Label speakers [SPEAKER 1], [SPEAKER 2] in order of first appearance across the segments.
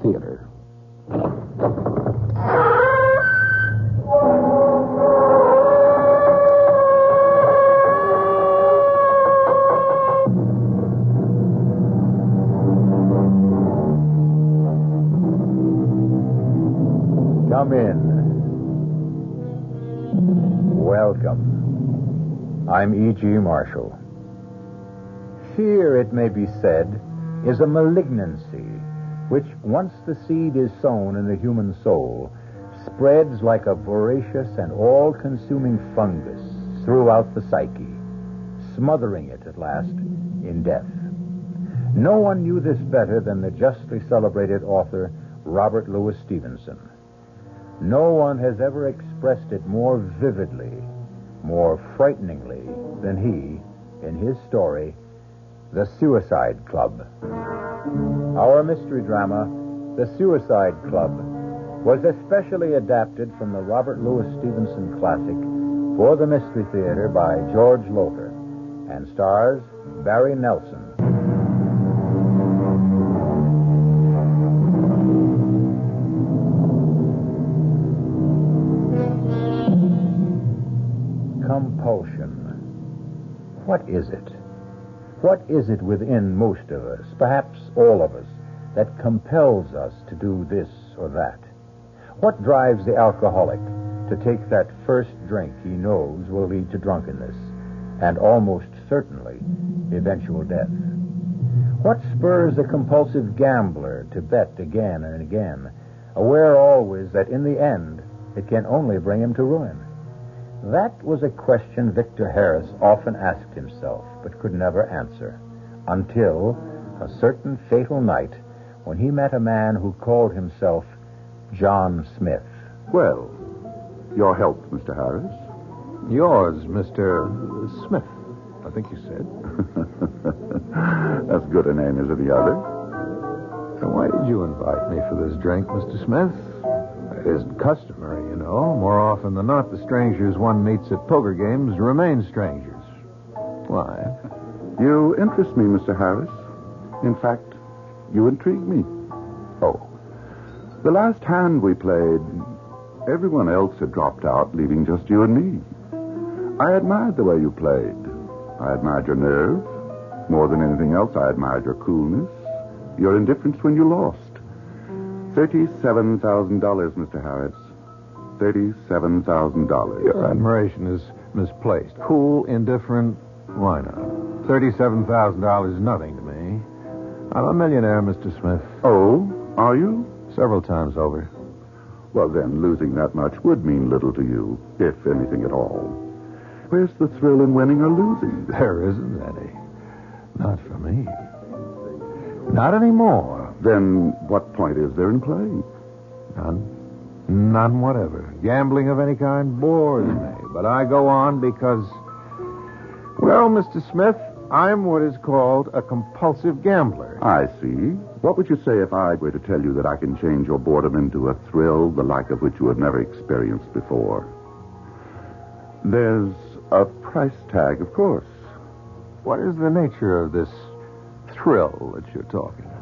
[SPEAKER 1] theater.
[SPEAKER 2] Come in. Welcome. I'm E.G. Marshall. Fear, it may be said, is a malignancy which, once the seed is sown in the human soul, spreads like a voracious and all-consuming fungus throughout the psyche, smothering it at last in death. No one knew this better than the justly celebrated author Robert Louis Stevenson. No one has ever expressed it more vividly, more frighteningly than he in his story, The Suicide Club. Our mystery drama, The Suicide Club, was especially adapted from the Robert Louis Stevenson classic for the Mystery Theater by George Lothar and stars Barry Nelson. Compulsion. What is it? What is it within most of us, perhaps all of us, that compels us to do this or that? What drives the alcoholic to take that first drink he knows will lead to drunkenness and almost certainly eventual death? What spurs the compulsive gambler to bet again and again, aware always that in the end it can only bring him to ruin? That was a question Victor Harris often asked himself, but could never answer, until a certain fatal night when he met a man who called himself John Smith.
[SPEAKER 3] Well, your health, Mr. Harris.
[SPEAKER 1] Yours, Mr. Smith, I think you said.
[SPEAKER 3] As good a name as any other.
[SPEAKER 1] And why did you invite me for this drink, Mr. Smith? It isn't customary, you know. More often than not, the strangers one meets at poker games remain strangers. Why?
[SPEAKER 3] You interest me, Mr. Harris. In fact, you intrigue me.
[SPEAKER 1] Oh.
[SPEAKER 3] The last hand we played, everyone else had dropped out, leaving just you and me. I admired the way you played. I admired your nerve. More than anything else, I admired your coolness, your indifference when you lost. $37,000, Mr. Harris. $37,000.
[SPEAKER 1] Your admiration is misplaced. Cool, indifferent, why not? $37,000 is nothing to me. I'm a millionaire, Mr. Smith.
[SPEAKER 3] Oh, are you?
[SPEAKER 1] Several times over.
[SPEAKER 3] Well, then, losing that much would mean little to you, if anything at all. Where's the thrill in winning or losing?
[SPEAKER 1] There isn't any. Not for me. Not anymore.
[SPEAKER 3] Then what point is there in play?
[SPEAKER 1] None. None whatever. Gambling of any kind bores me. But I go on because, well, Mr. Smith, I'm what is called a compulsive gambler.
[SPEAKER 3] I see. What would you say if I were to tell you that I can change your boredom into a thrill, the like of which you have never experienced before? There's a price tag, of course.
[SPEAKER 1] What is the nature of this thrill that you're talking about?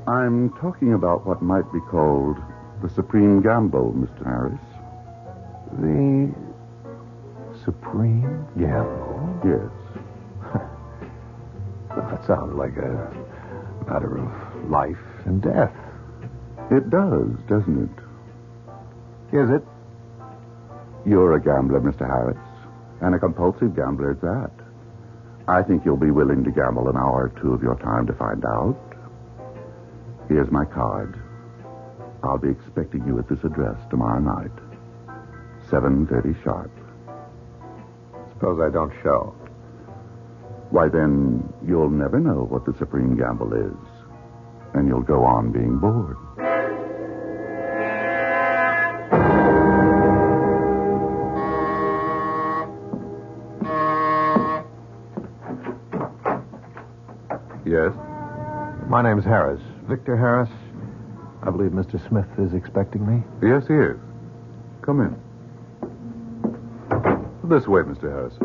[SPEAKER 3] I'm talking about what might be called the supreme gamble, Mr. Harris.
[SPEAKER 1] The supreme gamble?
[SPEAKER 3] Yes.
[SPEAKER 1] That sounds like a matter of life and death.
[SPEAKER 3] It does, doesn't it?
[SPEAKER 1] Is it?
[SPEAKER 3] You're a gambler, Mr. Harris, and a compulsive gambler at that. I think you'll be willing to gamble an hour or two of your time to find out. Here's my card. I'll be expecting you at this address tomorrow night. 7:30 sharp.
[SPEAKER 1] Suppose I don't show.
[SPEAKER 3] Why, then, you'll never know what the supreme gamble is. And you'll go on being bored.
[SPEAKER 1] Yes? My name's Harris. Victor Harris. I believe Mr. Smith is expecting me.
[SPEAKER 3] Yes, he is. Come in. This way, Mr. Harris.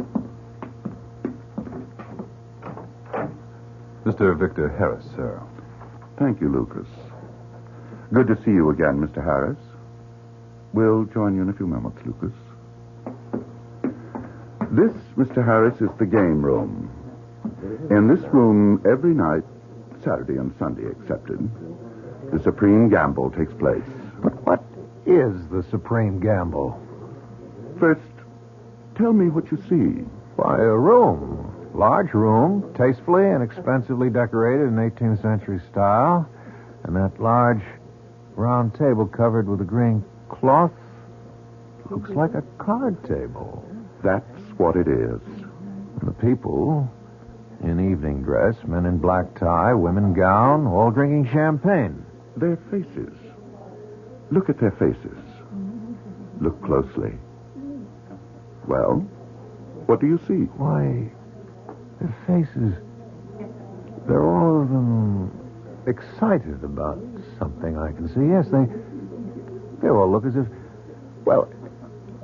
[SPEAKER 3] Mr. Victor Harris, sir. Thank you, Lucas. Good to see you again, Mr. Harris. We'll join you in a few moments, Lucas. This, Mr. Harris, is the game room. In this room, every night, Saturday and Sunday excepted, the supreme gamble takes place.
[SPEAKER 1] But what is the supreme gamble?
[SPEAKER 3] First, tell me what you see.
[SPEAKER 1] Why, a room. Large room, tastefully and expensively decorated in 18th century style. And that large round table covered with a green cloth looks like a card table.
[SPEAKER 3] That's what it is.
[SPEAKER 1] And the people in evening dress, men in black tie, women gown, all drinking champagne.
[SPEAKER 3] Their faces. Look at their faces. Look closely. Well, what do you see?
[SPEAKER 1] Why, their faces, they're all of them excited about something I can see. Yes, they all look as if, well,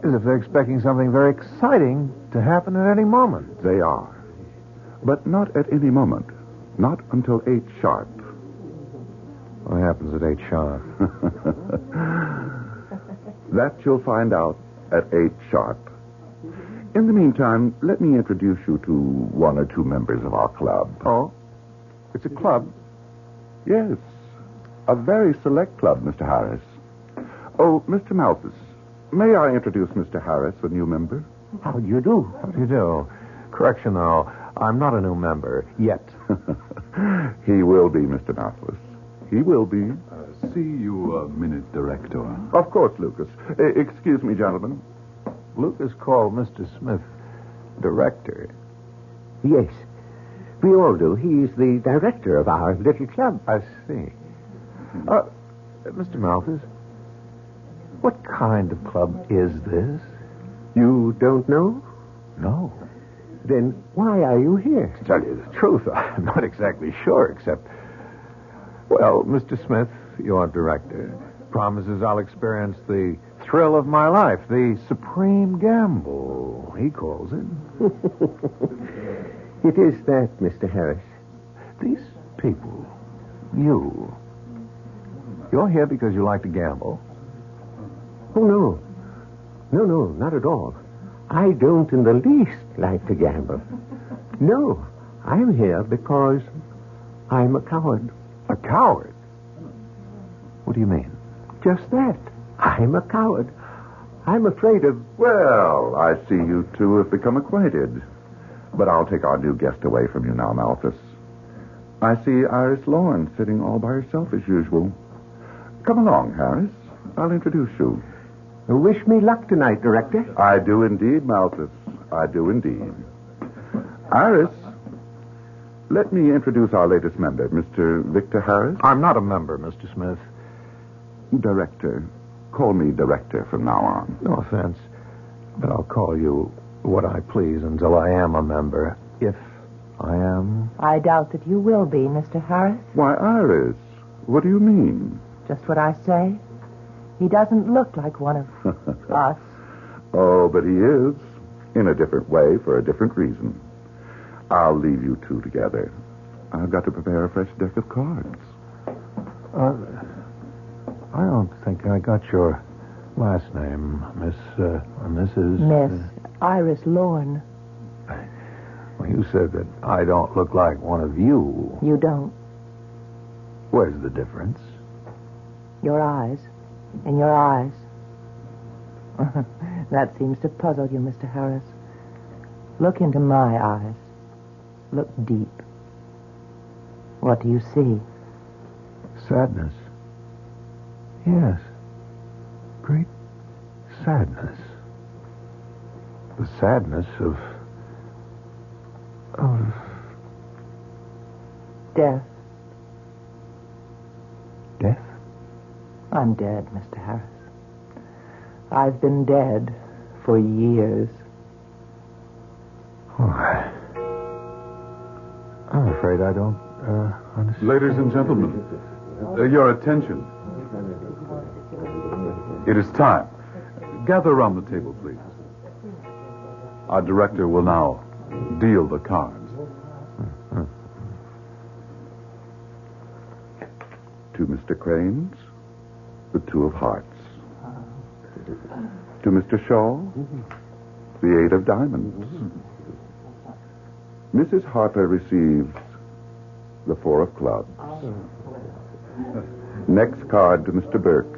[SPEAKER 1] as if they're expecting something very exciting to happen at any moment.
[SPEAKER 3] They are. But not at any moment. Not until 8 sharp.
[SPEAKER 1] What happens at 8 sharp?
[SPEAKER 3] That you'll find out at 8 sharp. In the meantime, let me introduce you to one or two members of our club.
[SPEAKER 1] Oh? It's a club?
[SPEAKER 3] Yes. A very select club, Mr. Harris. Oh, Mr. Malthus, may I introduce Mr. Harris, a new member?
[SPEAKER 1] How do you do? How do you do? Correction, though. I'm not a new member yet.
[SPEAKER 3] He will be, Mr. Malthus. He will be.
[SPEAKER 4] See you a minute, Director.
[SPEAKER 3] Of course, Lucas. Excuse me, gentlemen.
[SPEAKER 1] Lucas called Mr. Smith director.
[SPEAKER 5] Yes, we all do. He's the director of our little club.
[SPEAKER 1] I see. Mr. Malthus, what kind of club is this?
[SPEAKER 5] You don't know?
[SPEAKER 1] No.
[SPEAKER 5] Then why are you here?
[SPEAKER 1] To tell you the truth, I'm not exactly sure, except, well, Mr. Smith, your director, promises I'll experience the thrill of my life, the supreme gamble, he calls it.
[SPEAKER 5] It is that, Mr. Harris.
[SPEAKER 1] These people, you're here because you like to gamble?
[SPEAKER 5] Oh, no. No, not at all. I don't in the least like to gamble. No, I'm here because I'm a coward.
[SPEAKER 1] A coward? What do you mean?
[SPEAKER 5] Just that. I'm a coward. I'm afraid of...
[SPEAKER 3] Well, I see you two have become acquainted. But I'll take our new guest away from you now, Malthus. I see Iris Lawrence sitting all by herself as usual. Come along, Harris. I'll introduce you.
[SPEAKER 5] Wish me luck tonight, Director.
[SPEAKER 3] I do indeed, Malthus. I do indeed. Iris, let me introduce our latest member, Mr. Victor Harris.
[SPEAKER 1] I'm not a member, Mr. Smith.
[SPEAKER 3] Director. Call me Director from now on.
[SPEAKER 1] No offense, but I'll call you what I please until I am a member, if I am.
[SPEAKER 6] I doubt that you will be, Mr. Harris.
[SPEAKER 3] Why, Iris, what do you mean?
[SPEAKER 6] Just what I say. He doesn't look like one of us.
[SPEAKER 3] Oh, but he is. In a different way, for a different reason. I'll leave you two together. I've got to prepare a fresh deck of cards.
[SPEAKER 1] I don't think I got your last name, Mrs.
[SPEAKER 6] Miss Iris Lorne.
[SPEAKER 1] Well, you said that I don't look like one of you.
[SPEAKER 6] You don't.
[SPEAKER 1] Where's the difference?
[SPEAKER 6] Your eyes. In your eyes. That seems to puzzle you, Mr. Harris. Look into my eyes. Look deep. What do you see?
[SPEAKER 1] Sadness. Yes. Great sadness. The sadness of
[SPEAKER 6] Death.
[SPEAKER 1] death.
[SPEAKER 6] I'm dead, Mr. Harris. I've been dead for years.
[SPEAKER 1] Oh, I'm afraid I don't understand.
[SPEAKER 4] Ladies and gentlemen, your attention. It is time. Gather around the table, please. Our director will now deal the cards.
[SPEAKER 3] To Mr. Crane's, the two of hearts. To Mr. Shaw, the eight of diamonds. Mrs. Harper receives the four of clubs. Next card to Mr. Burke,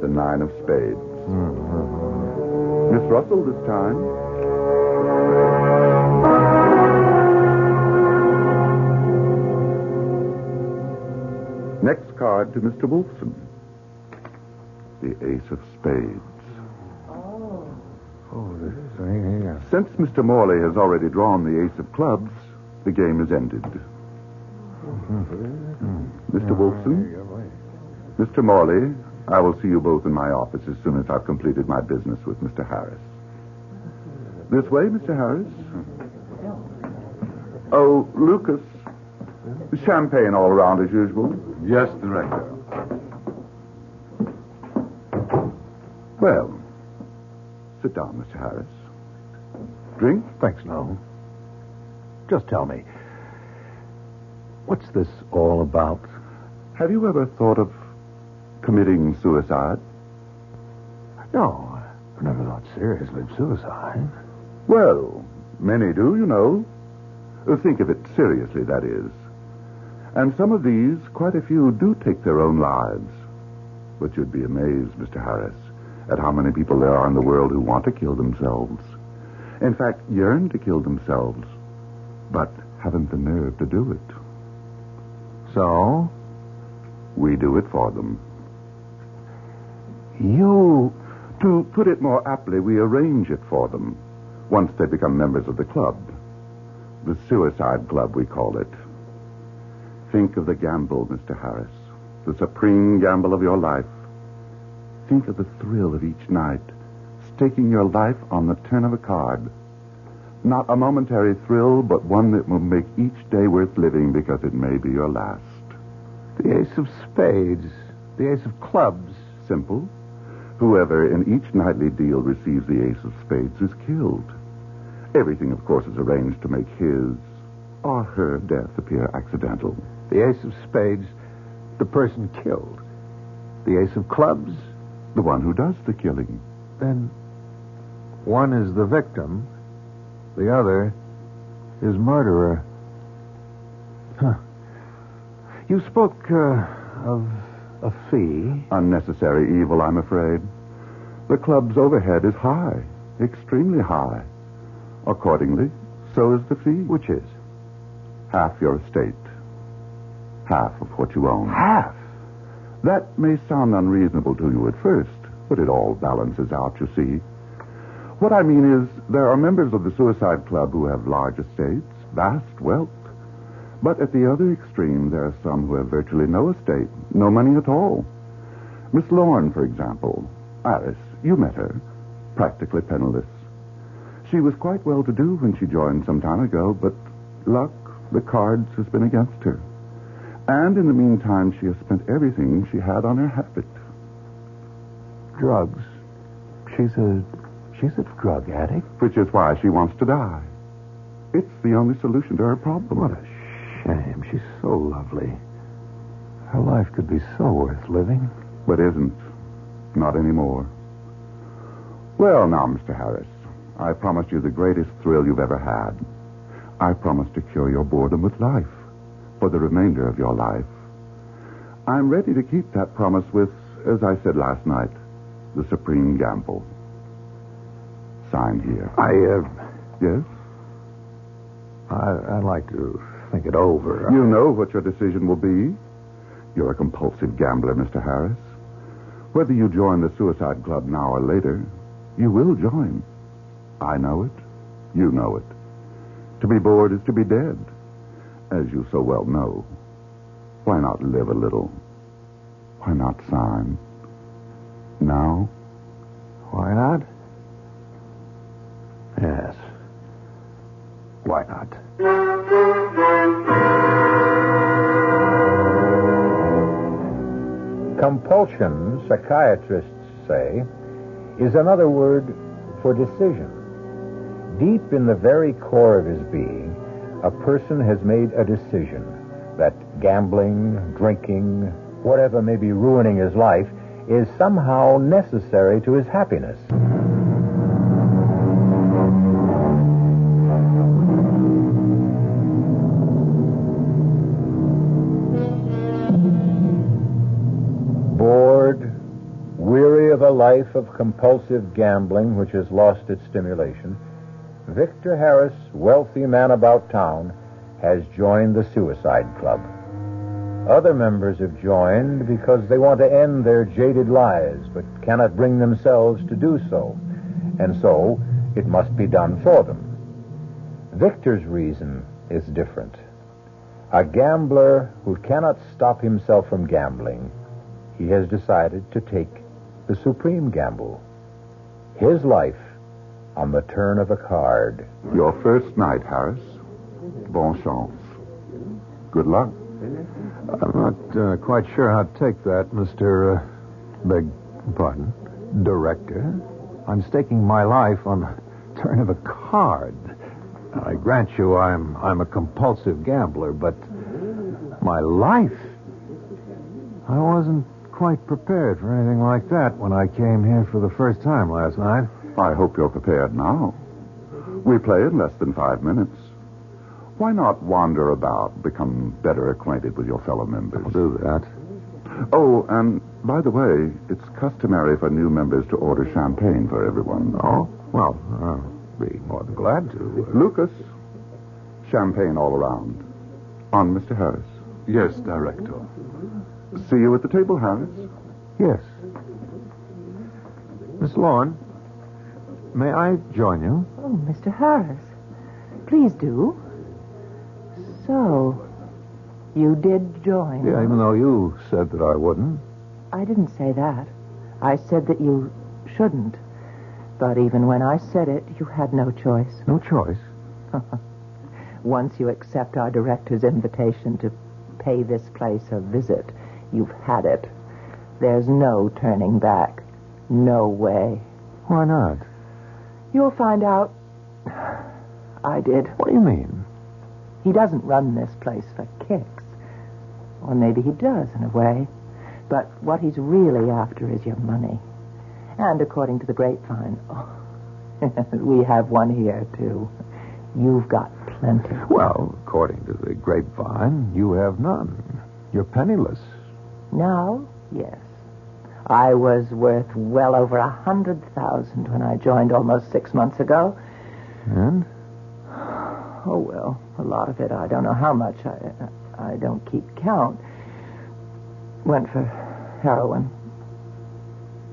[SPEAKER 3] the nine of spades. Miss Russell this time. Next card to Mr. Wolfson, the ace of spades. Since Mr. Morley has already drawn the ace of clubs, the game is ended. Mr. Wolfson, Mr. Morley, I will see you both in my office as soon as I've completed my business with Mr. Harris. This way, Mr. Harris. Oh, Lucas, champagne all around as usual.
[SPEAKER 4] Yes, Director.
[SPEAKER 3] Well, sit down, Mr. Harris. Drink?
[SPEAKER 1] Thanks, no. Just tell me, what's this all about?
[SPEAKER 3] Have you ever thought of committing suicide?
[SPEAKER 1] No, I've never thought seriously of suicide.
[SPEAKER 3] Well, many do, you know. Think of it seriously, that is. And some of these, quite a few, do take their own lives. But you'd be amazed, Mr. Harris, at how many people there are in the world who want to kill themselves. In fact, yearn to kill themselves, but haven't the nerve to do it.
[SPEAKER 1] So?
[SPEAKER 3] We do it for them.
[SPEAKER 1] You...
[SPEAKER 3] To put it more aptly, we arrange it for them once they become members of the club. The Suicide Club, we call it. Think of the gamble, Mr. Harris. The supreme gamble of your life. Think of the thrill of each night, staking your life on the turn of a card. Not a momentary thrill, but one that will make each day worth living because it may be your last.
[SPEAKER 1] The ace of spades, the ace of clubs.
[SPEAKER 3] Simple. Whoever in each nightly deal receives the ace of spades is killed. Everything, of course, is arranged to make his or her death appear accidental.
[SPEAKER 1] The ace of spades, the person killed. The ace of clubs,
[SPEAKER 3] the one who does the killing.
[SPEAKER 1] Then one is the victim, the other is murderer. Huh. You spoke of a fee.
[SPEAKER 3] Unnecessary evil, I'm afraid. The club's overhead is high, extremely high. Accordingly, so is the fee.
[SPEAKER 1] Which is?
[SPEAKER 3] Half your estate. Half of what you own.
[SPEAKER 1] Half?
[SPEAKER 3] That may sound unreasonable to you at first, but it all balances out, you see. What I mean is, there are members of the Suicide Club who have large estates, vast wealth. But at the other extreme, there are some who have virtually no estate, no money at all. Miss Lorne, for example. Iris, you met her. Practically penniless. She was quite well-to-do when she joined some time ago, but luck, the cards, has been against her. And in the meantime, she has spent everything she had on her habit.
[SPEAKER 1] Drugs. She's a drug addict.
[SPEAKER 3] Which is why she wants to die. It's the only solution to her problem.
[SPEAKER 1] What a shame. She's so lovely. Her life could be so worth living.
[SPEAKER 3] But isn't. Not anymore. Well, now, Mr. Harris, I promised you the greatest thrill you've ever had. I promised to cure your boredom with life for the remainder of your life. I'm ready to keep that promise with, as I said last night, the supreme gamble. Signed here. Yes?
[SPEAKER 1] I'd like to think it over.
[SPEAKER 3] You know what your decision will be. You're a compulsive gambler, Mr. Harris. Whether you join the Suicide Club now or later, you will join. I know it. You know it. To be bored is to be dead, as you so well know. Why not live a little? Why not sign? Now?
[SPEAKER 1] Why not? Yes. Why not?
[SPEAKER 2] Compulsion, psychiatrists say, is another word for decision. Deep in the very core of his being, a person has made a decision that gambling, drinking, whatever may be ruining his life is somehow necessary to his happiness. Bored, weary of a life of compulsive gambling which has lost its stimulation, Victor Harris, wealthy man about town, has joined the Suicide Club. Other members have joined because they want to end their jaded lives, but cannot bring themselves to do so, and so it must be done for them. Victor's reason is different. A gambler who cannot stop himself from gambling, he has decided to take the supreme gamble. His life on the turn of a card.
[SPEAKER 3] Your first night, Harris. Bon chance. Good luck.
[SPEAKER 1] I'm not quite sure how to take that, Mr. Beg pardon, Director. I'm staking my life on the turn of a card. I grant you I'm a compulsive gambler, but my life? I wasn't quite prepared for anything like that when I came here for the first time last night.
[SPEAKER 3] I hope you're prepared now. We play in less than 5 minutes. Why not wander about, become better acquainted with your fellow members?
[SPEAKER 1] I'll do that.
[SPEAKER 3] Oh, and by the way, it's customary for new members to order champagne for everyone.
[SPEAKER 1] Oh? Well, I'll be more than glad to.
[SPEAKER 3] Lucas, champagne all around. On Mr. Harris.
[SPEAKER 4] Yes, Director.
[SPEAKER 3] See you at the table, Harris.
[SPEAKER 1] Yes. Miss Lorne, may I join you?
[SPEAKER 6] Oh, Mr. Harris. Please do. So, you did join?
[SPEAKER 1] Yeah, even though you said that I wouldn't.
[SPEAKER 6] I didn't say that. I said that you shouldn't. But even when I said it, you had no choice.
[SPEAKER 1] No choice?
[SPEAKER 6] Once you accept our director's invitation to pay this place a visit, you've had it. There's no turning back. No way.
[SPEAKER 1] Why not?
[SPEAKER 6] You'll find out. I did.
[SPEAKER 1] What do you mean?
[SPEAKER 6] He doesn't run this place for kicks. Or maybe he does, in a way. But what he's really after is your money. And according to the grapevine, we have one here, too. You've got plenty.
[SPEAKER 1] Well, according to the grapevine, you have none. You're penniless.
[SPEAKER 6] Now, yes. I was worth well over 100,000 when I joined almost 6 months ago.
[SPEAKER 1] And?
[SPEAKER 6] Oh, well, a lot of it, I don't know how much. I don't keep count. Went for heroin.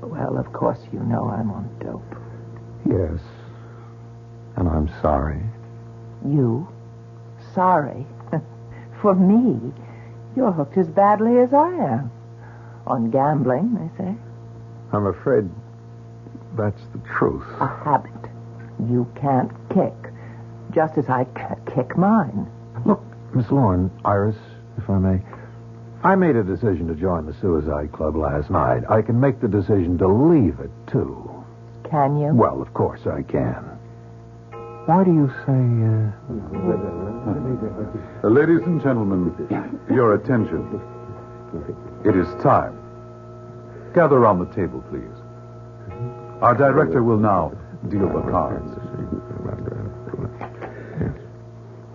[SPEAKER 6] Well, of course, you know I'm on dope.
[SPEAKER 1] Yes. And I'm sorry.
[SPEAKER 6] You? Sorry? For me? You're hooked as badly as I am. On gambling, they say.
[SPEAKER 1] I'm afraid that's the truth.
[SPEAKER 6] A habit. You can't kick. Just as I can't kick mine.
[SPEAKER 1] Look, Miss Lorne, Iris, if I may. I made a decision to join the Suicide Club last night. I can make the decision to leave it, too.
[SPEAKER 6] Can you?
[SPEAKER 1] Well, of course I can. Why do you say,
[SPEAKER 4] Ladies and gentlemen, your attention. It is time. Gather around the table, please. Our director will now deal the cards.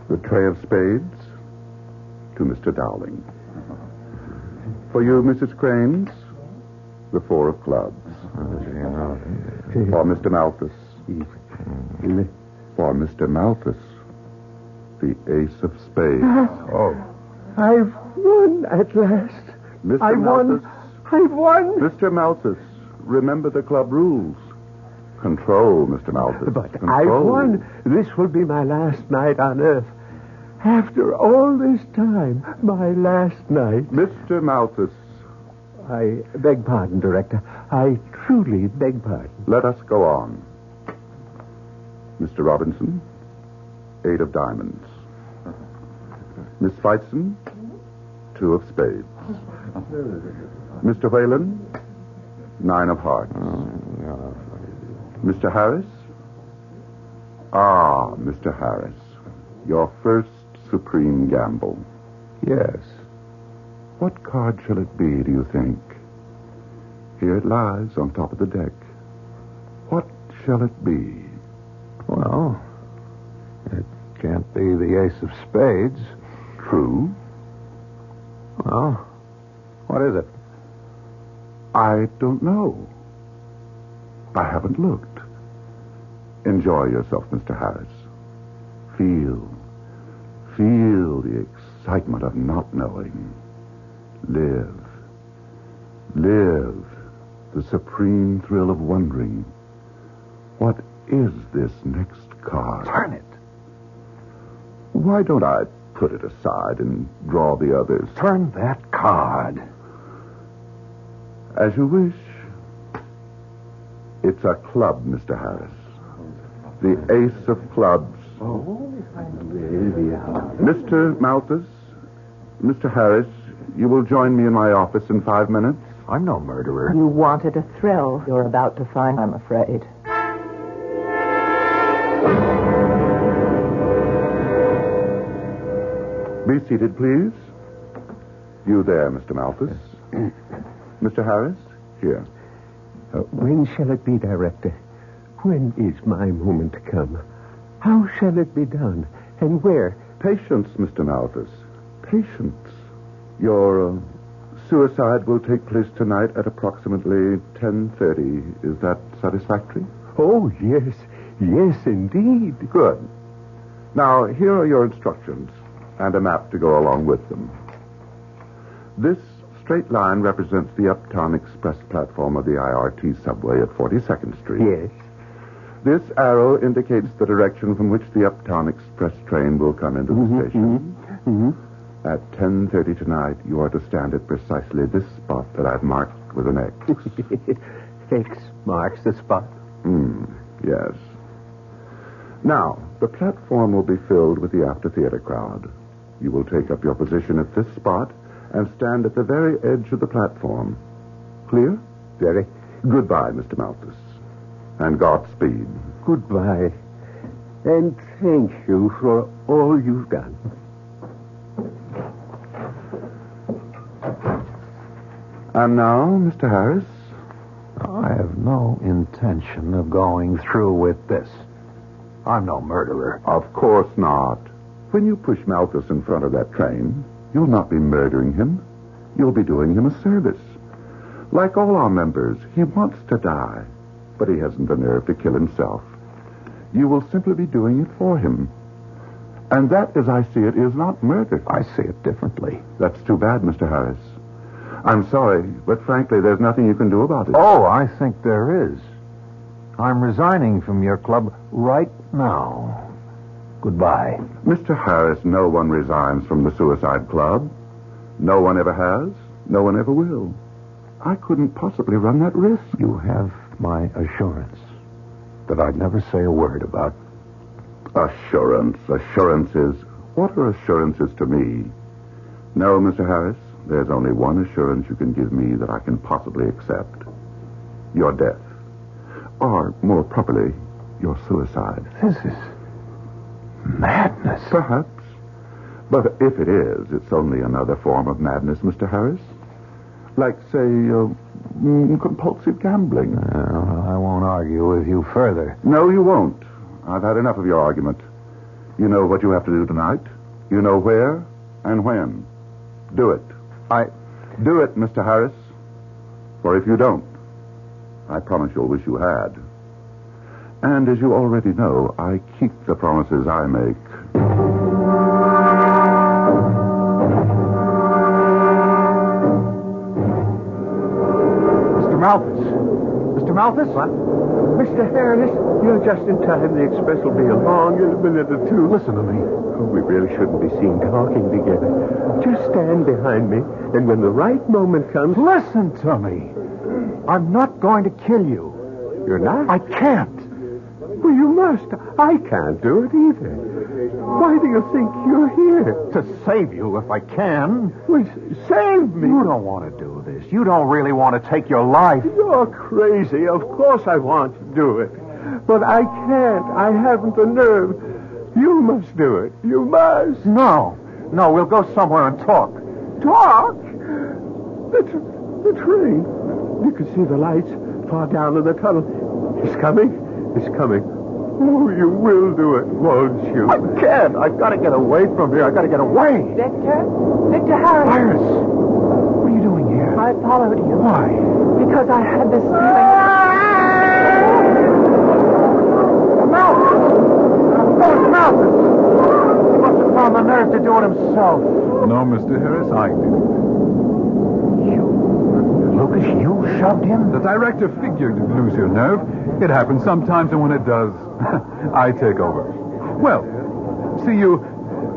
[SPEAKER 3] The tray of spades to Mr. Dowling. For you, Mrs. Cranes, the 4 of clubs. For Mr. Malthus. For Mr. Malthus, the ace of spades.
[SPEAKER 5] Oh. I've won at last.
[SPEAKER 3] Mr.
[SPEAKER 5] I've
[SPEAKER 3] Malthus.
[SPEAKER 5] won. I've won.
[SPEAKER 3] Mr. Malthus, remember the club rules. Control, Mr. Malthus.
[SPEAKER 5] But
[SPEAKER 3] Control.
[SPEAKER 5] I've won. This will be my last night on Earth. After all this time, my last night.
[SPEAKER 3] Mr. Malthus.
[SPEAKER 5] I beg pardon, Director. I truly beg pardon.
[SPEAKER 3] Let us go on. Mr. Robinson, 8 of diamonds. Miss Feitzen, 2 of spades. Mr. Whalen, 9 of hearts. Mr. Harris? Ah, Mr. Harris. Your first supreme gamble.
[SPEAKER 1] yes.
[SPEAKER 3] What card shall it be, do you think? Here it lies on top of the deck. What shall it be?
[SPEAKER 1] Well, it can't be the ace of spades.
[SPEAKER 3] True.
[SPEAKER 1] Well, what is it?
[SPEAKER 3] I don't know. I haven't looked. Enjoy yourself, Mr. Harris. Feel the excitement of not knowing. Live the supreme thrill of wondering. What is this next card?
[SPEAKER 1] Turn it.
[SPEAKER 3] Why don't I put it aside and draw the others?
[SPEAKER 1] Turn that card.
[SPEAKER 3] As you wish. It's a club, Mr. Harris. The ace of clubs. Mr. Malthus, Mr. Harris, you will join me in my office in 5 minutes.
[SPEAKER 1] I'm no murderer.
[SPEAKER 6] You wanted a thrill you're about to find, I'm afraid.
[SPEAKER 3] Be seated, please. You there, Mr. Malthus. Mr. Harris, here.
[SPEAKER 5] When shall it be, Director? When is my moment to come? How shall it be done? And where?
[SPEAKER 3] Patience, Mr. Malthus. Patience. Your suicide will take place tonight at approximately 10:30. Is that satisfactory?
[SPEAKER 5] Oh, yes. Yes, indeed.
[SPEAKER 3] Good. Now, here are your instructions and a map to go along with them. This straight line represents the Uptown Express platform of the IRT subway at 42nd Street.
[SPEAKER 5] Yes.
[SPEAKER 3] This arrow indicates the direction from which the Uptown Express train will come into the station. At 10:30 tonight, you are to stand at precisely this spot that I've marked with an X.
[SPEAKER 5] X marks the spot.
[SPEAKER 3] Yes. Now, the platform will be filled with the after-theater crowd. You will take up your position at this spot and stand at the very edge of the platform. Clear?
[SPEAKER 5] Very.
[SPEAKER 3] Goodbye, Mr. Malthus. And Godspeed.
[SPEAKER 5] Goodbye. And thank you for all you've done.
[SPEAKER 3] And now, Mr. Harris?
[SPEAKER 1] I have no intention of going through with this. I'm no murderer.
[SPEAKER 3] Of course not. When you push Malthus in front of that train, you'll not be murdering him. You'll be doing him a service. Like all our members, he wants to die, but he hasn't the nerve to kill himself. You will simply be doing it for him. And that, as I see it, is not murder.
[SPEAKER 1] I see it differently.
[SPEAKER 3] That's too bad, Mr. Harris. I'm sorry, but frankly, there's nothing you can do about it.
[SPEAKER 1] Oh, I think there is. I'm resigning from your club right now. Goodbye.
[SPEAKER 3] Mr. Harris, no one resigns from the Suicide Club. No one ever has. No one ever will. I couldn't possibly run that risk.
[SPEAKER 1] You have my assurance that I'd never say a word about...
[SPEAKER 3] Assurance. Assurances. What are assurances to me? No, Mr. Harris, there's only one assurance you can give me that I can possibly accept. Your death. Or, more properly, your suicide.
[SPEAKER 1] This is madness.
[SPEAKER 3] Perhaps. But if it is, it's only another form of madness, Mr. Harris. Like, say, compulsive gambling.
[SPEAKER 1] I won't argue with you further.
[SPEAKER 3] No, you won't. I've had enough of your argument. You know what you have to do tonight. You know where and when. Do it. Do it, Mr. Harris. For if you don't, I promise you'll wish you had. And as you already know, I keep the promises I make.
[SPEAKER 1] Mr. Malthus. Mr. Malthus?
[SPEAKER 5] What? Mr. Harris, you're just in time. The express will be along in a minute or two.
[SPEAKER 1] Listen to me.
[SPEAKER 5] Oh, we really shouldn't be seen talking together. Just stand behind me, and when the right moment comes...
[SPEAKER 1] Listen to me. I'm not going to kill you.
[SPEAKER 5] You're not?
[SPEAKER 1] I can't.
[SPEAKER 5] Well, you must. I can't do it either. Why do you think you're here?
[SPEAKER 1] To save you if I can.
[SPEAKER 5] Well, save me.
[SPEAKER 1] You don't want to do this. You don't really want to take your life.
[SPEAKER 5] You're crazy. Of course I want to do it. But I can't. I haven't the nerve. You must do it. You must.
[SPEAKER 1] No, we'll go somewhere and talk.
[SPEAKER 5] Talk? The train. You can see the lights far down in the tunnel. It's coming. It's coming. Oh, you will do it, won't you?
[SPEAKER 1] I can't. I've got to get away from here. I've got to get away.
[SPEAKER 6] Victor? Victor Harris.
[SPEAKER 1] Iris, what are you doing here?
[SPEAKER 6] I followed you.
[SPEAKER 1] Why?
[SPEAKER 6] Because I had this feeling.
[SPEAKER 1] Malthus! Oh, it's Malthus! He must have found the nerve to do it himself.
[SPEAKER 4] No, Mr. Harris, I did it.
[SPEAKER 1] Lucas, you shoved him?
[SPEAKER 4] The director figured you'd lose your nerve. It happens sometimes, and when it does, I take over. Well, see you,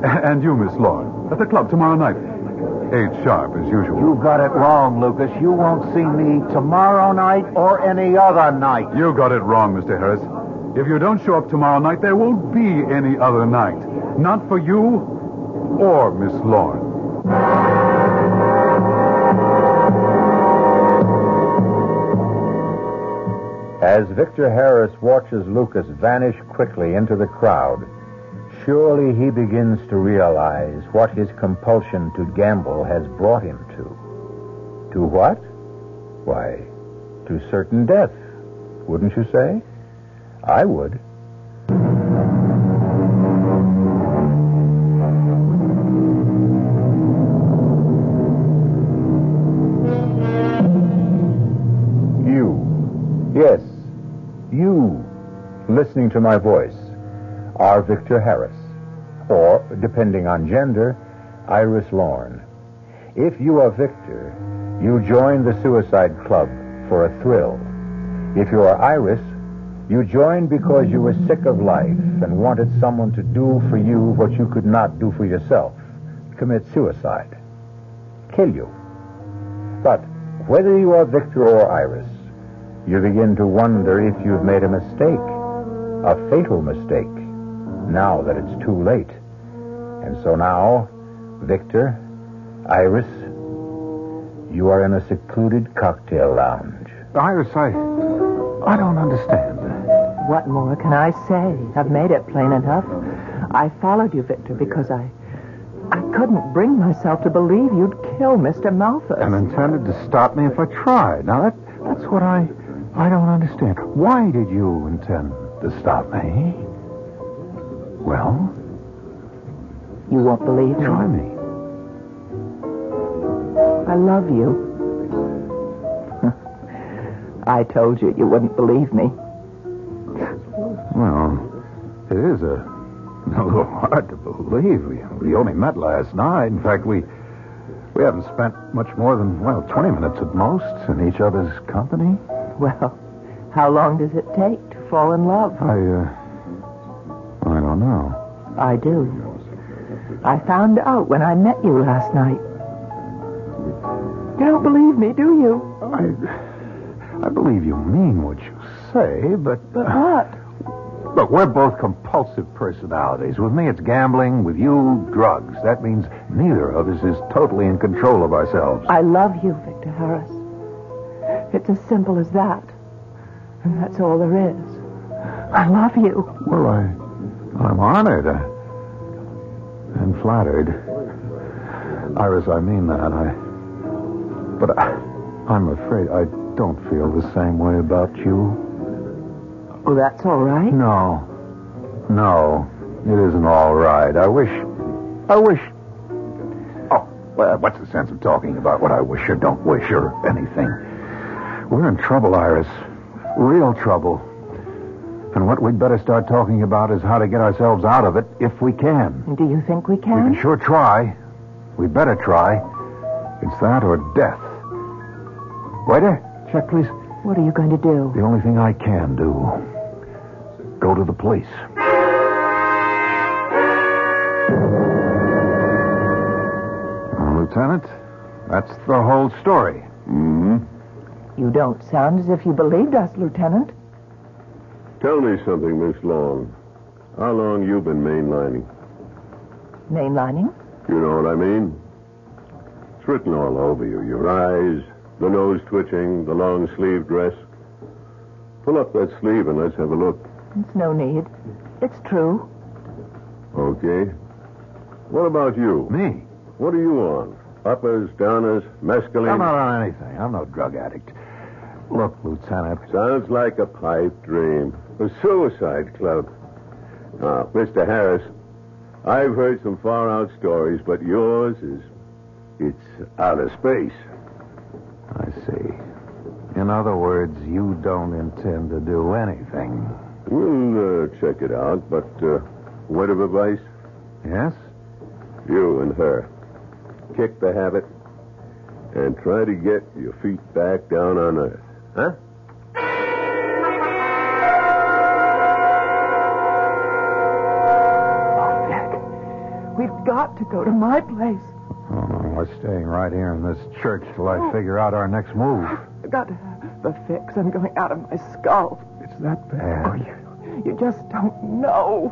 [SPEAKER 4] and you, Miss Lauren, at the club tomorrow night. 8 sharp, as usual.
[SPEAKER 1] You got it wrong, Lucas. You won't see me tomorrow night or any other night.
[SPEAKER 4] You got it wrong, Mr. Harris. If you don't show up tomorrow night, there won't be any other night. Not for you or Miss Lauren.
[SPEAKER 2] As Victor Harris watches Lucas vanish quickly into the crowd, surely he begins to realize what his compulsion to gamble has brought him to. To what? Why, to certain death, wouldn't you say? I would. Yes, you, listening to my voice, are Victor Harris, or, depending on gender, Iris Lauren. If you are Victor, you join the Suicide Club for a thrill. If you are Iris, you join because you were sick of life and wanted someone to do for you what you could not do for yourself, commit suicide, kill you. But whether you are Victor or Iris, you begin to wonder if you've made a mistake, a fatal mistake, now that it's too late. And so now, Victor, Iris, you are in a secluded cocktail lounge.
[SPEAKER 1] Iris, I don't understand.
[SPEAKER 6] What more can I say? I've made it plain enough. I followed you, Victor, because I couldn't bring myself to believe you'd kill Mr. Malthus.
[SPEAKER 1] And intended to stop me if I tried. Now, that's what I don't understand. Why did you intend to stop me? Well?
[SPEAKER 6] You won't believe me.
[SPEAKER 1] Try me.
[SPEAKER 6] I love you. I told you wouldn't believe me.
[SPEAKER 1] Well, it is a little hard to believe. We only met last night. In fact, we haven't spent much more than, 20 minutes at most in each other's company.
[SPEAKER 6] Well, how long does it take to fall in love?
[SPEAKER 1] I don't know.
[SPEAKER 6] I do. I found out when I met you last night. You don't believe me, do you?
[SPEAKER 1] I believe you mean what you say, but...
[SPEAKER 6] But what?
[SPEAKER 1] Look, we're both compulsive personalities. With me, it's gambling. With you, drugs. That means neither of us is totally in control of ourselves.
[SPEAKER 6] I love you, Victor Harris. It's as simple as that. And that's all there is. I love you.
[SPEAKER 1] Well, I'm honored and flattered. Iris, I mean that. But I'm afraid I don't feel the same way about you.
[SPEAKER 6] Oh, that's all right?
[SPEAKER 1] No, it isn't all right. I wish... Oh, well, what's the sense of talking about what I wish or don't wish or anything? We're in trouble, Iris. Real trouble. And what we'd better start talking about is how to get ourselves out of it if we can.
[SPEAKER 6] Do you think we
[SPEAKER 1] We
[SPEAKER 6] can?
[SPEAKER 1] can sure try. We better try. It's that or death. Waiter, check, please.
[SPEAKER 6] What are you going to do?
[SPEAKER 1] The only thing I can do. Go to the police. Lieutenant, that's the whole story.
[SPEAKER 3] Mm-hmm.
[SPEAKER 6] You don't sound as if you believed us, Lieutenant.
[SPEAKER 7] Tell me something, Miss Long. How long you been mainlining?
[SPEAKER 6] Mainlining?
[SPEAKER 7] You know what I mean? It's written all over you. Your eyes, the nose twitching, the long-sleeved dress. Pull up that sleeve and let's have a look.
[SPEAKER 6] It's no need. It's true.
[SPEAKER 7] Okay. What about you?
[SPEAKER 1] Me?
[SPEAKER 7] What are you on? Uppers, downers, mescaline?
[SPEAKER 1] I'm not on anything. I'm no drug addict. Look, Lieutenant.
[SPEAKER 7] Sounds like a pipe dream. A suicide club. Now, Mr. Harris, I've heard some far-out stories, but yours is... it's outer space.
[SPEAKER 1] I see. In other words, you don't intend to do anything.
[SPEAKER 7] We'll check it out, but word of advice?
[SPEAKER 1] Yes?
[SPEAKER 7] You and her. Kick the habit and try to get your feet back down on Earth. Huh?
[SPEAKER 6] Oh, Vic, we've got to go to my place.
[SPEAKER 1] Oh, no, we're staying right here in this church till I figure out our next move.
[SPEAKER 6] I've got to have the fix. I'm going out of my skull.
[SPEAKER 1] It's that bad.
[SPEAKER 6] Oh, you just don't know.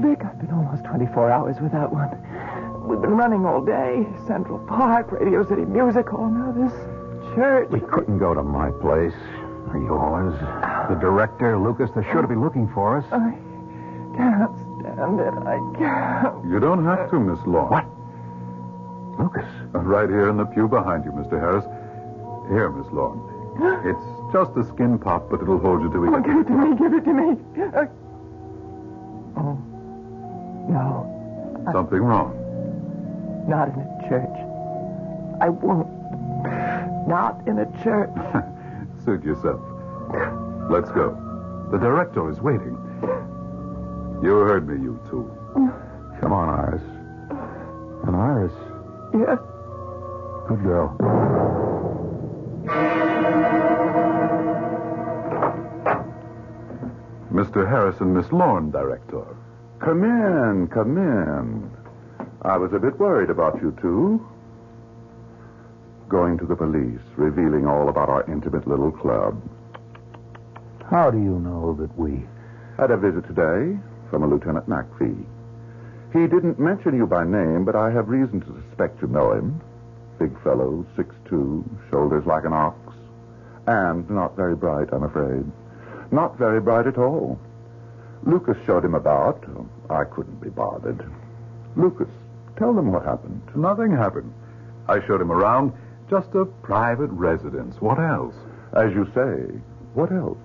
[SPEAKER 6] Vic, I've been almost 24 hours without one. We've been running all day. Central Park, Radio City Music Hall, now this church.
[SPEAKER 1] We couldn't go to my place or yours. The director, Lucas, they're sure to be looking for us.
[SPEAKER 6] I can't stand it. I can't.
[SPEAKER 4] You don't have to, Miss Law.
[SPEAKER 1] What? Lucas?
[SPEAKER 4] Right here in the pew behind you, Mr. Harris. Here, Miss Law. It's just a skin pop, but it'll hold you till we
[SPEAKER 6] Oh,
[SPEAKER 4] get...
[SPEAKER 6] give it to me. Give it to me. Oh, no.
[SPEAKER 4] Something wrong.
[SPEAKER 6] Not in a church. I won't. Not in a church.
[SPEAKER 4] Suit yourself. Let's go. The director is waiting. You heard me, you two.
[SPEAKER 1] Come on, Iris. And Iris,
[SPEAKER 6] Yes.
[SPEAKER 1] good girl.
[SPEAKER 4] Mr. Harris and Miss Lorne, director.
[SPEAKER 3] Come in, come in. I was a bit worried about you two. Going to the police, revealing all about our intimate little club.
[SPEAKER 1] How do you know that we...
[SPEAKER 3] Had a visit today from a Lieutenant McPhee. He didn't mention you by name, but I have reason to suspect you know him. Big fellow, 6'2", shoulders like an ox. And not very bright, I'm afraid. Not very bright at all. Lucas showed him about. I couldn't be bothered. Lucas, tell them what happened.
[SPEAKER 4] Nothing happened. I showed him around. Just a private residence. What else?
[SPEAKER 3] As you say, what else?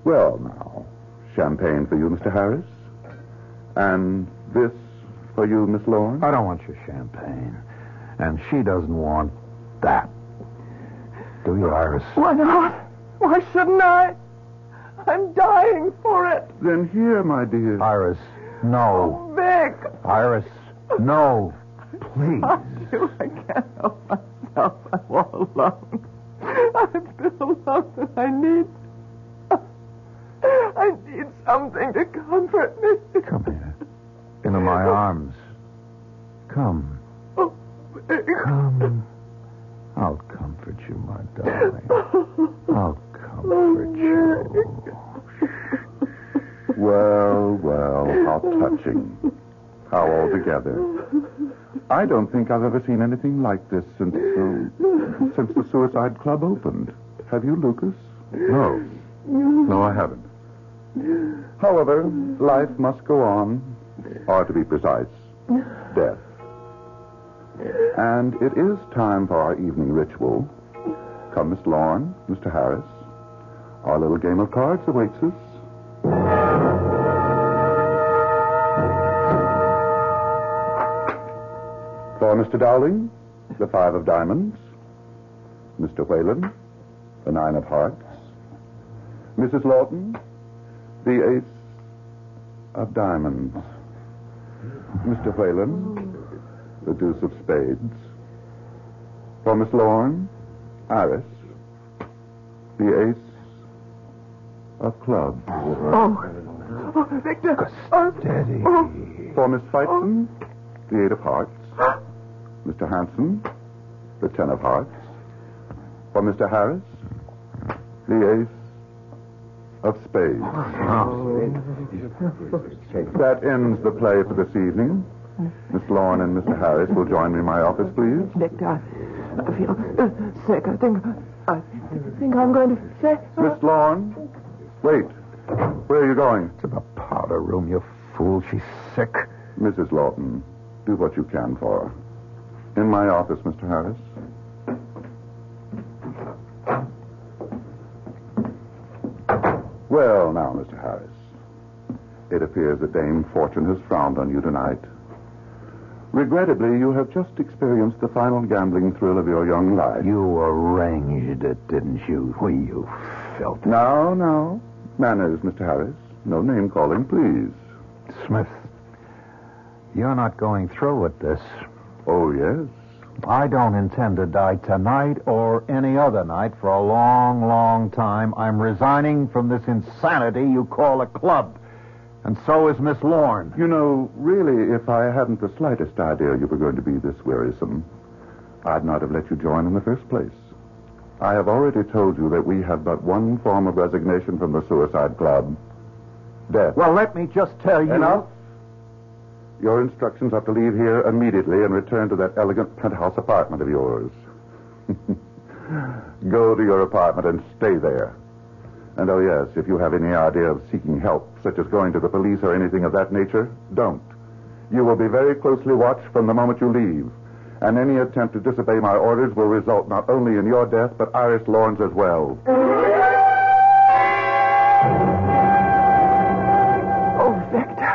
[SPEAKER 3] Well, now, champagne for you, Mr. Harris. And this for you, Miss Lorne.
[SPEAKER 1] I don't want your champagne. And she doesn't want that. Do you, Iris?
[SPEAKER 6] Why not? Why shouldn't I? I'm dying for it.
[SPEAKER 3] Then here, my dear.
[SPEAKER 1] Iris, no.
[SPEAKER 6] Oh, Vic.
[SPEAKER 1] Iris, no. Please.
[SPEAKER 6] I can't help myself. I'm all alone. I've been alone and I need something to comfort me.
[SPEAKER 1] Come here. Into my arms. Come.
[SPEAKER 6] Oh, Vic.
[SPEAKER 1] Come. I'll comfort you, my darling. I'll comfort you.
[SPEAKER 3] Well, how touching. How altogether. I don't think I've ever seen anything like this since the Suicide Club opened. Have you, Lucas?
[SPEAKER 4] No. No, I haven't.
[SPEAKER 3] However, life must go on, or to be precise, death. And it is time for our evening ritual. Come, Miss Lorne, Mr. Harris. Our little game of cards awaits us. For Mr. Dowling, the 5 of diamonds. Mr. Whalen, the 9 of hearts. Mrs. Lawton, the ace of diamonds. Mr. Whalen, the deuce of spades. For Miss Lorne, Iris, the ace of clubs.
[SPEAKER 6] Oh, Victor.
[SPEAKER 1] Steady.
[SPEAKER 3] For Miss Feitzen, the 8 of hearts. Mr. Hanson, the 10 of hearts. For Mr. Harris, the ace of spades. That ends the play for this evening. Miss Lorne and Mr. Harris will join me in my office, please.
[SPEAKER 6] Victor, I feel sick. I think I'm going to say...
[SPEAKER 3] Miss Lorne, wait. Where are you going?
[SPEAKER 1] To the powder room, you fool. She's sick.
[SPEAKER 3] Mrs. Lawton, do what you can for her. In my office, Mr. Harris. Well, now, Mr. Harris, it appears that Dame Fortune has frowned on you tonight. Regrettably, you have just experienced the final gambling thrill of your young life.
[SPEAKER 2] You arranged it, didn't you? You filthy...
[SPEAKER 3] Now. Manners, Mr. Harris. No name-calling, please.
[SPEAKER 2] Smith, you're not going through with this.
[SPEAKER 3] Oh, yes?
[SPEAKER 2] I don't intend to die tonight or any other night for a long, long time. I'm resigning from this insanity you call a club. And so is Miss Lorne.
[SPEAKER 3] You know, really, if I hadn't the slightest idea you were going to be this wearisome, I'd not have let you join in the first place. I have already told you that we have but one form of resignation from the Suicide Club. Death.
[SPEAKER 2] Well, let me just tell you...
[SPEAKER 3] Enough. Your instructions are to leave here immediately and return to that elegant penthouse apartment of yours. Go to your apartment and stay there. And oh yes, if you have any idea of seeking help, such as going to the police or anything of that nature, don't. You will be very closely watched from the moment you leave. And any attempt to disobey my orders will result not only in your death, but Iris Lorne's as well.
[SPEAKER 6] Oh, Victor,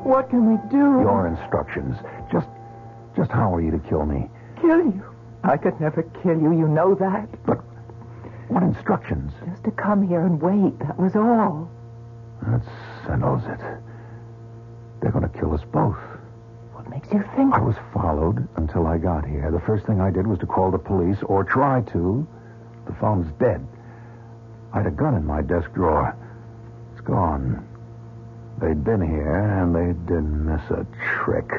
[SPEAKER 6] what can we do?
[SPEAKER 2] Your instructions. Just how are you to kill me?
[SPEAKER 6] Kill you? I could never kill you, you know that.
[SPEAKER 2] But what instructions?
[SPEAKER 6] Just to come here and wait, that was all.
[SPEAKER 2] That settles it. They're going to kill us both.
[SPEAKER 6] What makes you think?
[SPEAKER 2] I was followed until I got here. The first thing I did was to call the police, or try to. The phone's dead. I had a gun in my desk drawer. It's gone. They'd been here, and they didn't miss a trick.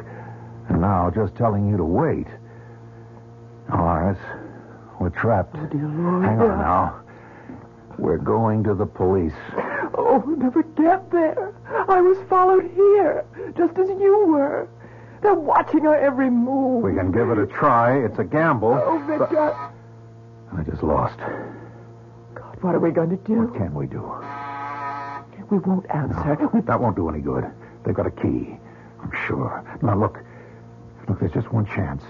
[SPEAKER 2] And now, just telling you to wait. Iris, we're trapped.
[SPEAKER 6] Oh, dear Lord.
[SPEAKER 2] Hang on now. We're going to the police.
[SPEAKER 6] Oh, we'll never get there. I was followed here, just as you were. They're watching our every move.
[SPEAKER 2] We can give it a try. It's a gamble.
[SPEAKER 6] Oh, Victor.
[SPEAKER 2] I just lost.
[SPEAKER 6] God, what are we going to do?
[SPEAKER 2] What can we do?
[SPEAKER 6] We won't answer.
[SPEAKER 2] No, that won't do any good. They've got a key. I'm sure. Now, look, there's just one chance.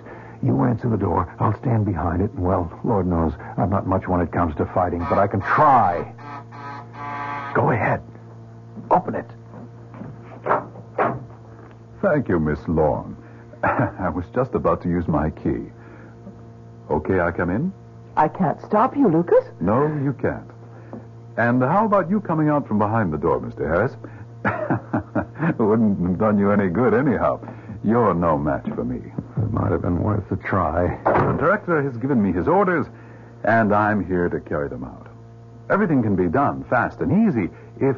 [SPEAKER 2] You answer the door. I'll stand behind it. And, well, Lord knows, I'm not much when it comes to fighting, but I can try. Go ahead. Open it.
[SPEAKER 4] Thank you, Miss Lorne. I was just about to use my key. Okay, I come in?
[SPEAKER 6] I can't stop you, Lucas.
[SPEAKER 4] No, you can't. And how about you coming out from behind the door, Mr. Harris? It wouldn't have done you any good anyhow. You're no match for me.
[SPEAKER 2] It might have been worth a try.
[SPEAKER 4] The director has given me his orders, and I'm here to carry them out. Everything can be done fast and easy if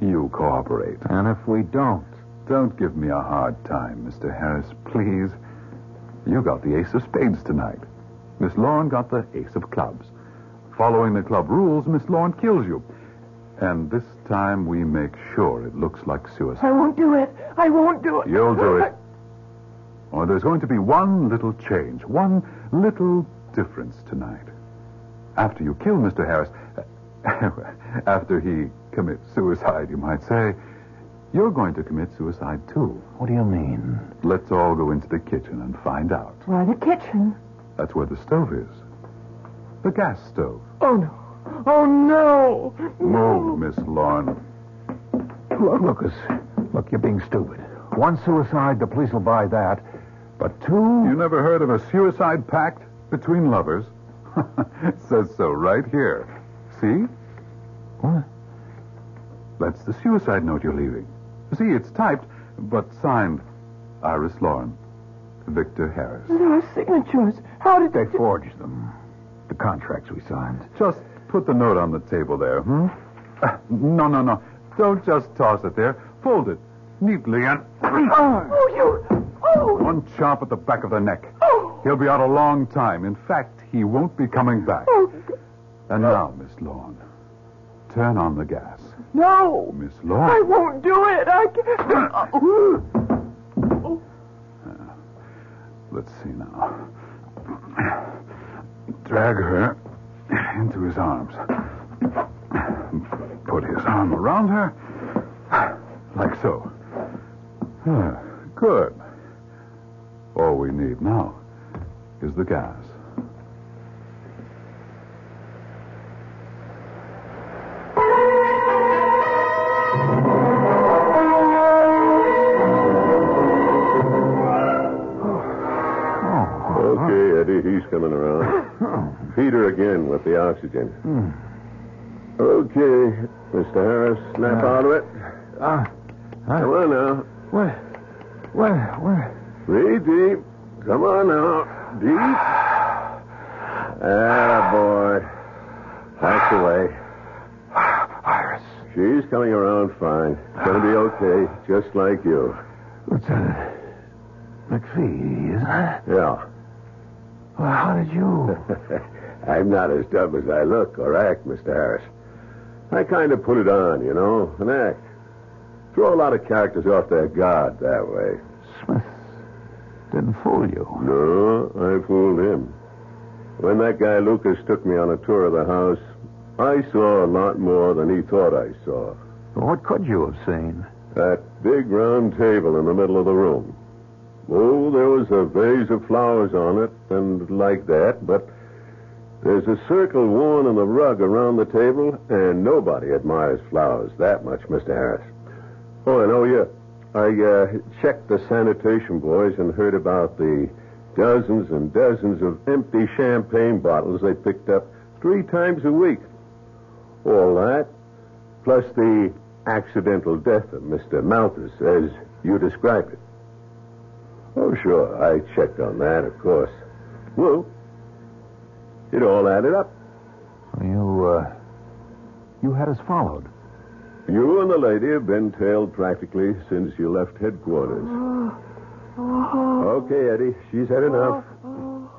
[SPEAKER 4] you cooperate.
[SPEAKER 2] And if we don't?
[SPEAKER 4] Don't give me a hard time, Mr. Harris, please. You got the ace of spades tonight. Miss Lorne got the ace of clubs. Following the club rules, Miss Lorne kills you. And this time we make sure it looks like suicide.
[SPEAKER 6] I won't do it. I won't do it.
[SPEAKER 4] You'll do it. Oh, there's going to be one little change, one little difference tonight. After you kill Mr. Harris, after he commits suicide, you might say, you're going to commit suicide too.
[SPEAKER 2] What do you mean?
[SPEAKER 4] Let's all go into the kitchen and find out.
[SPEAKER 6] Why, the kitchen?
[SPEAKER 4] That's where the stove is. The gas stove.
[SPEAKER 6] Oh, no. Oh, no.
[SPEAKER 4] Move, Miss Lorne.
[SPEAKER 2] Look, Lucas, you're being stupid. One suicide, the police will buy that. But two...
[SPEAKER 4] You never heard of a suicide pact between lovers? It says so right here. See?
[SPEAKER 2] What?
[SPEAKER 4] That's the suicide note you're leaving. See, it's typed, but signed Iris Lorne, Victor Harris.
[SPEAKER 6] There are signatures. How did
[SPEAKER 2] They forged them. The contracts we signed.
[SPEAKER 4] Just put the note on the table there, No. Don't just toss it there. Fold it neatly and...
[SPEAKER 6] Oh, you... Oh!
[SPEAKER 4] One chop at the back of the neck.
[SPEAKER 6] Oh!
[SPEAKER 4] He'll be out a long time. In fact, he won't be coming back.
[SPEAKER 6] Oh,
[SPEAKER 4] And now, Miss Lorne, turn on the gas.
[SPEAKER 6] no!
[SPEAKER 4] Miss Lorne.
[SPEAKER 6] I won't do it. I can't...
[SPEAKER 4] Let's see now. Drag her into his arms. Put his arm around her. Like so. Good. All we need now is the gas.
[SPEAKER 7] Feed her again with the oxygen. Okay, Mr. Harris, snap out of it. Come on now.
[SPEAKER 1] Where?
[SPEAKER 7] Breathe deep. Come on now. Deep. Attaboy. That's away.
[SPEAKER 1] Iris.
[SPEAKER 7] She's coming around fine. Gonna be okay, just like you.
[SPEAKER 1] Lieutenant McPhee, isn't it?
[SPEAKER 7] Yeah.
[SPEAKER 1] Well, how did you...
[SPEAKER 7] I'm not as dumb as I look or act, Mr. Harris. I kind of put it on, you know, an act. Throw a lot of characters off their guard that way.
[SPEAKER 1] Smith didn't fool you.
[SPEAKER 7] No, I fooled him. When that guy Lucas took me on a tour of the house, I saw a lot more than he thought I saw.
[SPEAKER 1] Well, what could you have seen?
[SPEAKER 7] That big round table in the middle of the room. Oh, there was a vase of flowers on it, and like that, but there's a circle worn in the rug around the table, and nobody admires flowers that much, Mr. Harris. Oh, and I checked the sanitation boys and heard about the dozens and dozens of empty champagne bottles they picked up 3 times a week. All that, plus the accidental death of Mr. Malthus, as you described it. Oh, sure, I checked on that, of course. Well, it all added up.
[SPEAKER 1] You had us followed.
[SPEAKER 7] You and the lady have been tailed practically since you left headquarters. Okay, Eddie, she's had enough.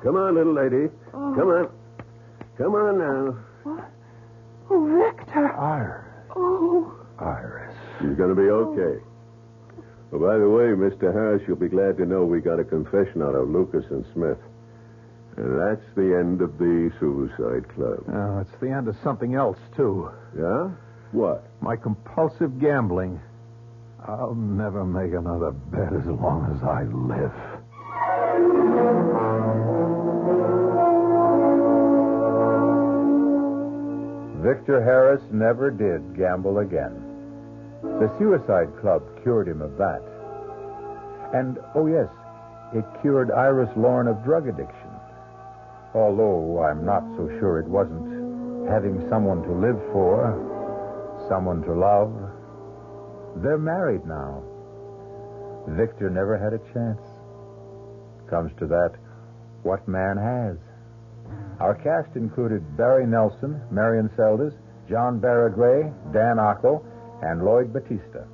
[SPEAKER 7] Come on, little lady. Come on. Come on now.
[SPEAKER 6] Oh, Victor.
[SPEAKER 1] Iris.
[SPEAKER 6] Oh.
[SPEAKER 1] Iris.
[SPEAKER 7] She's going to be okay. Oh, by the way, Mr. Harris, you'll be glad to know we got a confession out of Lucas and Smith. And that's the end of the Suicide Club.
[SPEAKER 1] Oh, it's the end of something else, too.
[SPEAKER 7] Yeah? What?
[SPEAKER 1] My compulsive gambling. I'll never make another bet as long as I live.
[SPEAKER 2] Victor Harris never did gamble again. The Suicide Club cured him of that. And, oh yes, it cured Iris Lorne of drug addiction. Although I'm not so sure it wasn't having someone to live for, someone to love. They're married now. Victor never had a chance. Comes to that, what man has? Our cast included Barry Nelson, Marion Seldes, John Barragray, Dan Ocko, and Lloyd Batista.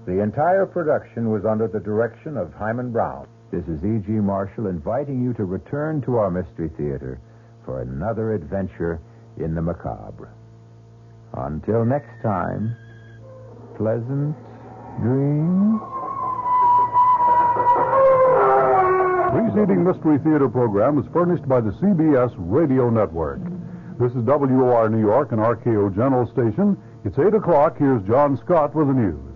[SPEAKER 2] The entire production was under the direction of Hyman Brown. This is E.G. Marshall inviting you to return to our Mystery Theater for another adventure in the macabre. Until next time, pleasant dreams.
[SPEAKER 4] Preceding Mystery Theater program is furnished by the CBS Radio Network. This is WOR New York and RKO General Station. It's 8 o'clock. Here's John Scott with the news.